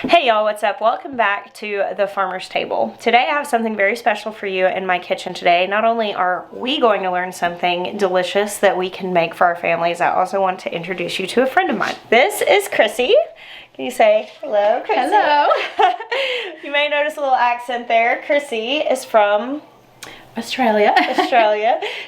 Hey y'all, what's up? Welcome back to the Farmer's Table. Today I have something very special for you in my kitchen today. Not only are we going to learn something delicious that we can make for our families, I also want to introduce you to a friend of mine. This is Chrissy. Can you say hello, Chrissy? Hello. You may notice a little accent there. Chrissy is from Australia.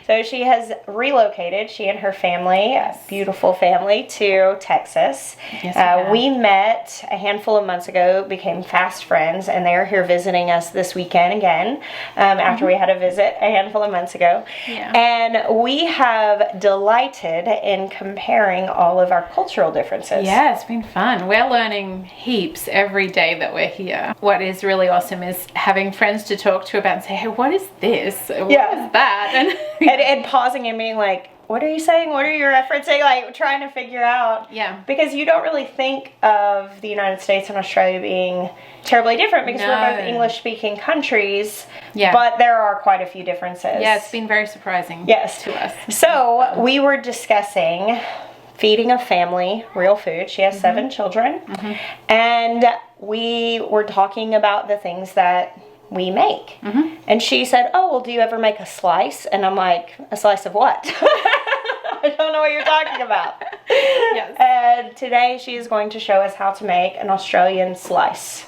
So she has relocated, she and her family, a beautiful family, to Texas. Yes, we met a handful of months ago, became fast friends, and they're here visiting us this weekend again, after we had a visit a handful of months ago. Yeah. And we have delighted in comparing all of our cultural differences. Yeah, it's been fun. We're learning heaps every day that we're here. What is really awesome is having friends to talk to about and say, hey, what is this? What is that? And pausing and being like, what are you saying? What are you referencing? Like trying to figure out. Yeah. Because you don't really think of the United States and Australia being terribly different because we're both English-speaking countries. Yeah. But there are quite a few differences. Yeah, it's been very surprising. Yes. To us. So we were discussing feeding a family real food. She has 7 children. And we were talking about the things that we make. And she said, oh, well, do you ever make a slice? And I'm like, a slice of what? I don't know what you're talking about. Yes. And today she is going to show us how to make an Australian slice.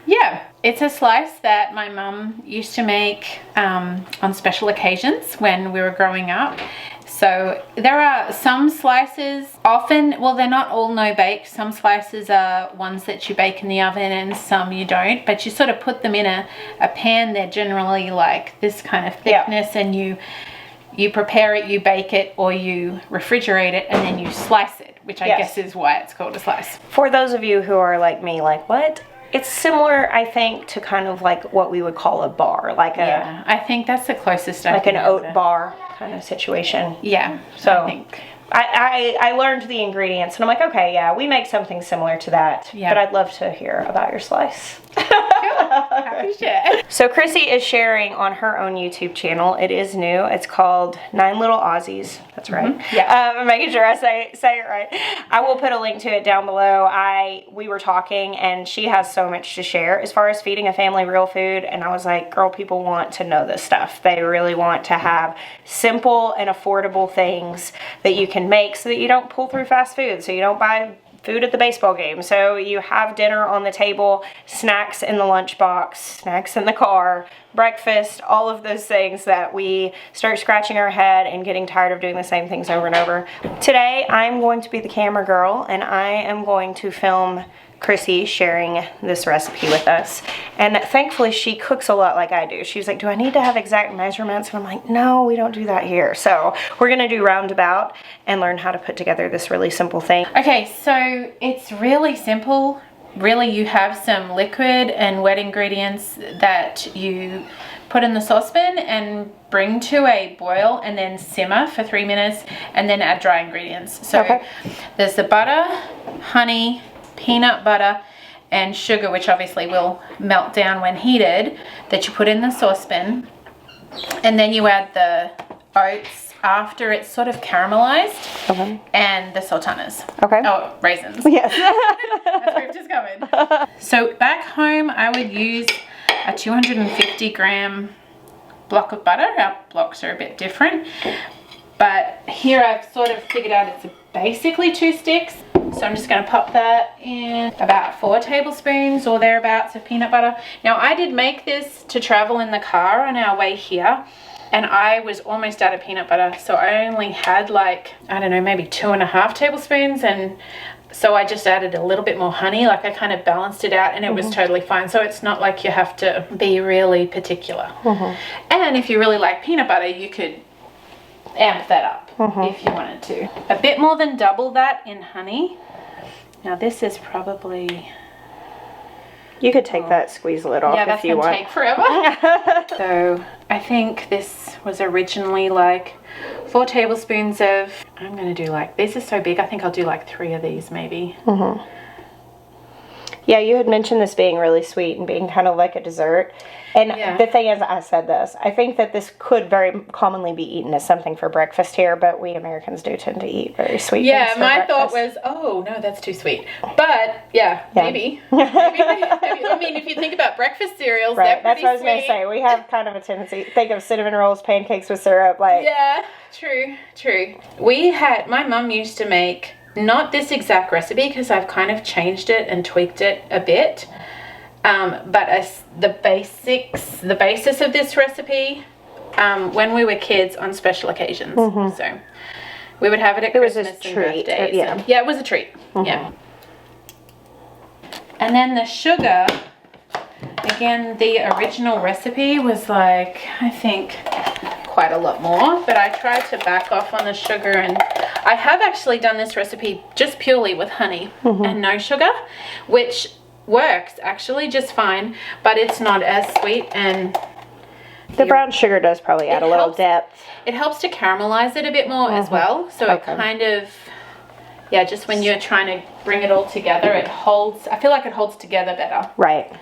Yeah, it's a slice that my mum used to make on special occasions when we were growing up. So there are some slices, often, well, they're not all no-bake. Some slices are ones that you bake in the oven and some you don't. But you sort of put them in a pan. They're generally like this kind of thickness, and you prepare it, you bake it, or you refrigerate it, and then you slice it, which I guess is why it's called a slice. For those of you who are like me, like, what? It's similar, I think, to kind of like what we would call a bar. Like I think that's the closest like an oat bar kind of situation. Yeah, so I think. I learned the ingredients and I'm like, okay, yeah, we make something similar to that. Yeah. But I'd love to hear about your slice. Happy share. So Chrissy is sharing on her own YouTube channel. It is new. It's called 9 Little Aussies. That's right. Yeah. I'm making sure I say it right. I will put a link to it down below. We were talking and she has so much to share as far as feeding a family real food. And I was like, girl, people want to know this stuff. They really want to have simple and affordable things that you can make so that you don't pull through fast food. So you don't buy food at the baseball game. So you have dinner on the table, snacks in the lunchbox, snacks in the car, breakfast, all of those things that we start scratching our head and getting tired of doing the same things over and over. Today, I'm going to be the camera girl and I am going to film Chrissy sharing this recipe with us. And thankfully she cooks a lot like I do. She was like, do I need to have exact measurements? And I'm like, no, we don't do that here. So we're gonna do roundabout and learn how to put together this really simple thing. Okay, so it's really simple. Really, you have some liquid and wet ingredients that you put in the saucepan and bring to a boil and then simmer for 3 minutes and then add dry ingredients. So there's the butter, honey, peanut butter and sugar, which obviously will melt down when heated, that you put in the saucepan, and then you add the oats after it's sort of caramelized, and the sultanas. Raisins. Yes. That's where we've just covered. So back home I would use a 250 gram block of butter. Our blocks are a bit different, but here I've sort of figured out it's basically 2 sticks. So I'm just going to pop that in about 4 tablespoons or thereabouts of peanut butter. Now I did make this to travel in the car on our way here, and I was almost out of peanut butter. So I only had like, I don't know, maybe 2.5 tablespoons. And so I just added a little bit more honey. Like I kind of balanced it out and it was totally fine. So it's not like you have to be really particular. And if you really like peanut butter, you could amp that up if you wanted to. A bit more than double that in honey. Now this is probably... You could take that, squeeze the lid off if you want. Yeah, that's gonna take forever. So I think this was originally like 4 tablespoons of... I'm gonna do like, these are so big, I think I'll do like 3 of these maybe. Yeah, you had mentioned this being really sweet and being kind of like a dessert. And the thing is, I said this, I think that this could very commonly be eaten as something for breakfast here, but we Americans do tend to eat very sweet things for my breakfast. thought was, oh, no, that's too sweet. But, maybe. maybe. I mean, if you think about breakfast cereals, Right, they're that's pretty what I was going to sweet. say. We have kind of a tendency, think of cinnamon rolls, pancakes with syrup, like... Yeah, true. My mum used to make, not this exact recipe, because I've kind of changed it and tweaked it a bit, but the basis of this recipe, when we were kids on special occasions. So we would have it at Christmas and birthdays. Yeah, it was a treat. Yeah. And then the sugar, again, the original recipe was like, I think, quite a lot more, but I tried to back off on the sugar, and I have actually done this recipe just purely with honey and no sugar, which works actually just fine, but it's not as sweet, and the brown sugar does probably add a little depth. It helps to caramelize it a bit more as well, so it kind of, just when you're trying to bring it all together, it holds, I feel like it holds together better. Right.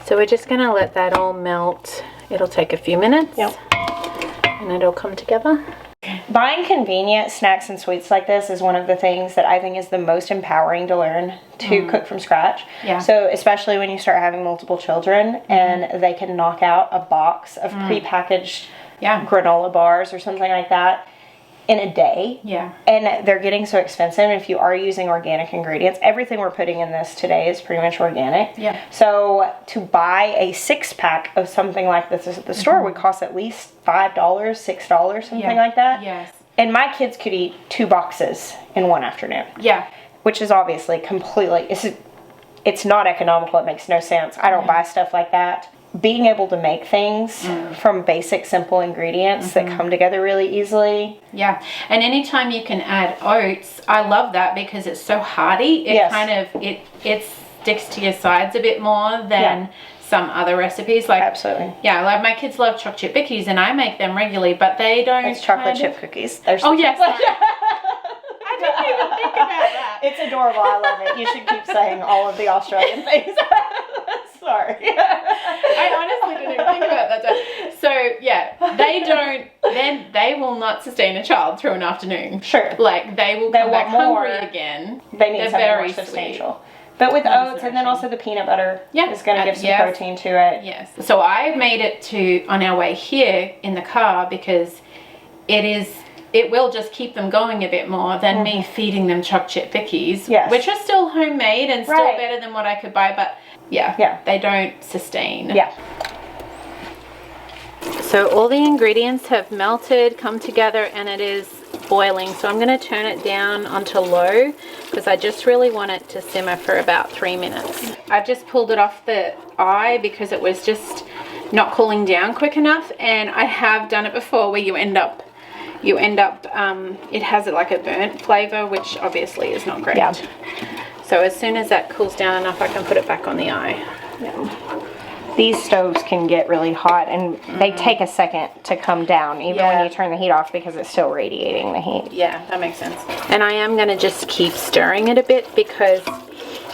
So we're just going to let that all melt. It'll take a few minutes. Yep. And it'll come together. Buying convenient snacks and sweets like this is one of the things that I think is the most empowering to learn to cook from scratch. Yeah. So especially when you start having multiple children and they can knock out a box of prepackaged granola bars or something like that in a day. Yeah. And they're getting so expensive. And if you are using organic ingredients, everything we're putting in this today is pretty much organic. Yeah. So to buy a 6-pack of something like this at the store would cost at least $5, $6, something like that. Yes. And my kids could eat 2 boxes in one afternoon. Yeah. Which is obviously completely, it's not economical. It makes no sense. I don't buy stuff like that. Being able to make things from basic, simple ingredients that come together really easily. Yeah. And anytime you can add oats, I love that because it's so hearty. It kind of, it sticks to your sides a bit more than some other recipes. Like, absolutely. Yeah, like my kids love chocolate chip cookies and I make them regularly, but they don't. It's chocolate chip cookies. There's oh, yes. I didn't even think about that. It's adorable. I love it. You should keep saying all of the Australian things. Sorry. I honestly didn't even think about that. So, they will not sustain a child through an afternoon. Sure. Like, they will come back hungry again. They need something more substantial. Sweet. But with oats, and then also the peanut butter is going to give some protein to it. Yes. So I made it on our way here in the car because it will just keep them going a bit more than me feeding them chocolate chip cookies, which are still homemade and still better than what I could buy, but they don't sustain. Yeah. So all the ingredients have melted, come together, and it is boiling. So I'm going to turn it down onto low because I just really want it to simmer for about 3 minutes. I've just pulled it off the eye because it was just not cooling down quick enough, and I have done it before where you end up it has like a burnt flavor, which obviously is not great. Yeah. So as soon as that cools down enough, I can put it back on the eye. Yeah. These stoves can get really hot, and they take a second to come down, even when you turn the heat off, because it's still radiating the heat. Yeah, that makes sense. And I am going to just keep stirring it a bit because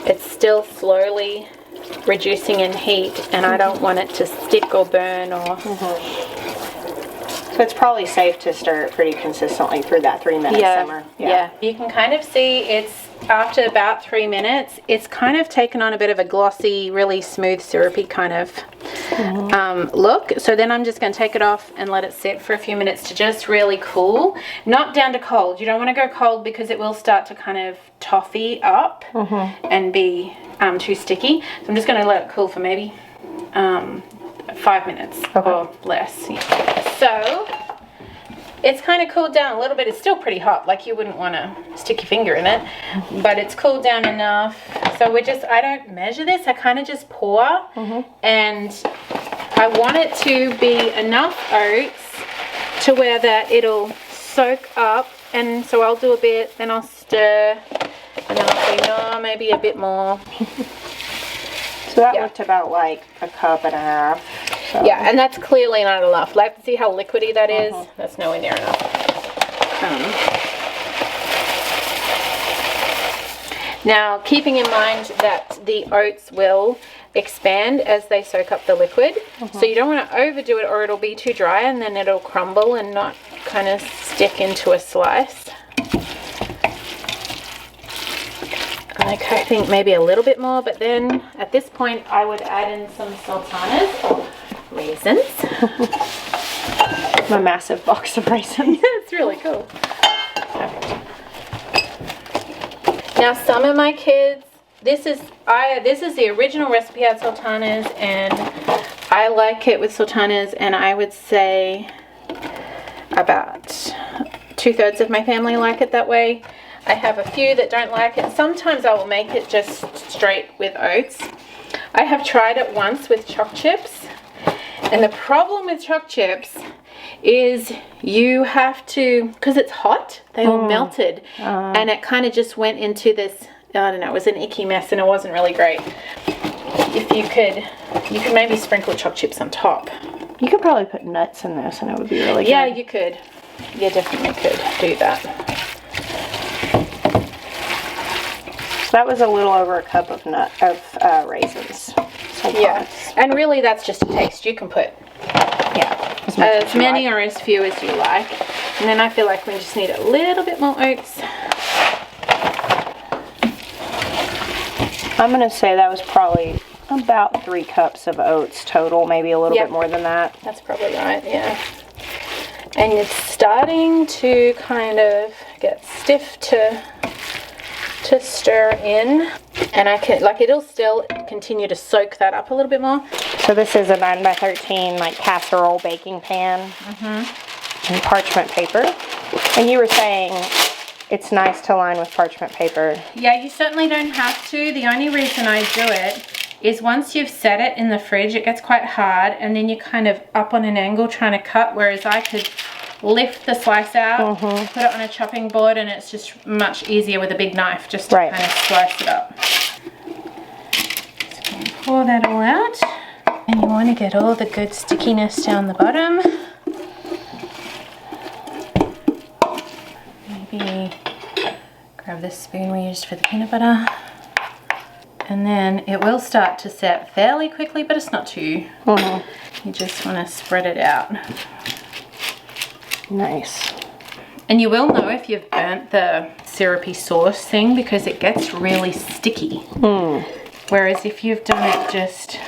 it's still slowly reducing in heat, and I don't want it to stick or burn or... So it's probably safe to stir it pretty consistently through that 3-minute simmer. Yeah. You can kind of see it's, after about 3 minutes, it's kind of taken on a bit of a glossy, really smooth, syrupy kind of look. So then I'm just going to take it off and let it sit for a few minutes to just really cool. Not down to cold. You don't want to go cold because it will start to kind of toffee up and be too sticky. So I'm just going to let it cool for maybe 5 minutes or less. So it's kind of cooled down a little bit. It's still pretty hot, like you wouldn't want to stick your finger in it, but it's cooled down enough. So I don't measure this, I kind of just pour, and I want it to be enough oats to where that it'll soak up, and so I'll do a bit, then I'll stir, and then I'll say, no, maybe a bit more. So that looked about like a cup and a half. So. Yeah, and that's clearly not enough. Like, see how liquidy that is? That's nowhere near enough. Now, keeping in mind that the oats will expand as they soak up the liquid, so you don't want to overdo it or it'll be too dry and then it'll crumble and not kind of stick into a slice. Like, I think maybe a little bit more, but then at this point I would add in some sultanas or raisins. My massive box of raisins. It's really cool. Now, some of my kids, this is the original recipe at sultanas, and I like it with sultanas, and I would say about 2/3 of my family like it that way. I have a few that don't like it. Sometimes I will make it just straight with oats. I have tried it once with choc chips, and the problem with choc chips is you have to, because it's hot, they all melted, and it kind of just went into this, I don't know, it was an icky mess and it wasn't really great. If you could maybe sprinkle choc chips on top. You could probably put nuts in this and it would be really good. Yeah, you could. You definitely could do that. So that was a little over a cup of raisins. Yeah, and really that's just a taste. You can put as many or as few as you like. And then I feel like we just need a little bit more oats. I'm going to say that was probably about 3 cups of oats total, maybe a little bit more than that. That's probably right, yeah. And it's starting to kind of get stiff to stir in, and I can, like, it'll still continue to soak that up a little bit more. So this is a 9x13 like casserole baking pan and parchment paper. And you were saying it's nice to line with parchment paper. Yeah, you certainly don't have to. The only reason I do it is once you've set it in the fridge, it gets quite hard, and then you're kind of up on an angle trying to cut, whereas I could lift the slice out, put it on a chopping board, and it's just much easier with a big knife just to kind of slice it up. So pour that all out, and you want to get all the good stickiness down the bottom. Maybe grab this spoon we used for the peanut butter. And then it will start to set fairly quickly, but it's not too. You just want to spread it out. Nice. And you will know if you've burnt the syrupy sauce thing because it gets really sticky. Whereas if you've done it just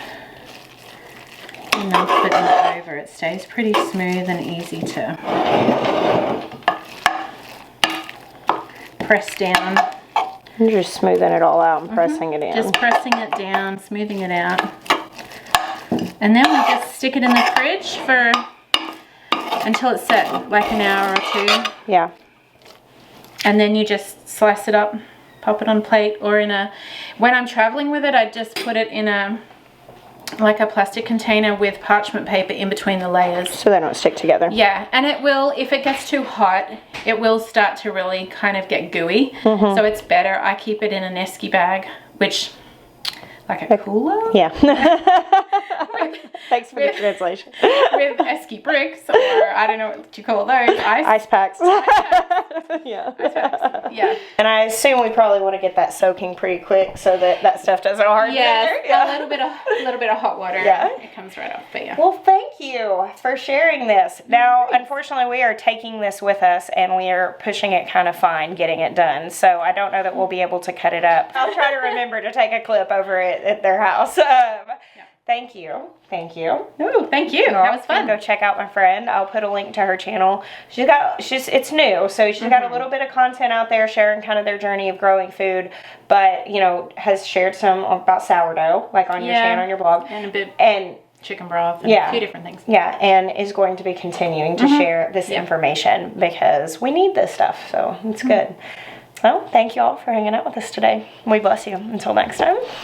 enough but not over, it stays pretty smooth and easy to press down. I'm just smoothing it all out and pressing it in. Just pressing it down, smoothing it out. And then we just stick it in the fridge for until it's set, like an hour or 2. Yeah. And then you just slice it up, pop it on a plate, or in a, when I'm traveling with it, I just put it in a, like a plastic container with parchment paper in between the layers. So they don't stick together. Yeah, and it will, if it gets too hot, it will start to really kind of get gooey. So it's better, I keep it in an esky bag, which, like a cooler? Yeah. Thanks for the translation. With esky bricks, or I don't know what you call those. Ice packs. Yeah. Ice packs. Yeah. And I assume we probably want to get that soaking pretty quick so that that stuff doesn't harden. Yes, a little bit of hot water. Yeah. It comes right off. But yeah. Well, thank you for sharing this. Now, unfortunately, we are taking this with us and we are pushing it kind of fine, getting it done. So I don't know that we'll be able to cut it up. I'll try to remember to take a clip over it at their house. Thank you. Thank you. Ooh, thank you. That was fun. Go check out my friend. I'll put a link to her channel. It's new, so she's got a little bit of content out there sharing kind of their journey of growing food, but you know, has shared some about sourdough, like on your channel, on your blog, and a bit and chicken broth and a few different things. Yeah, and is going to be continuing to share this information because we need this stuff, so it's good. Well, thank you all for hanging out with us today. We bless you. Until next time.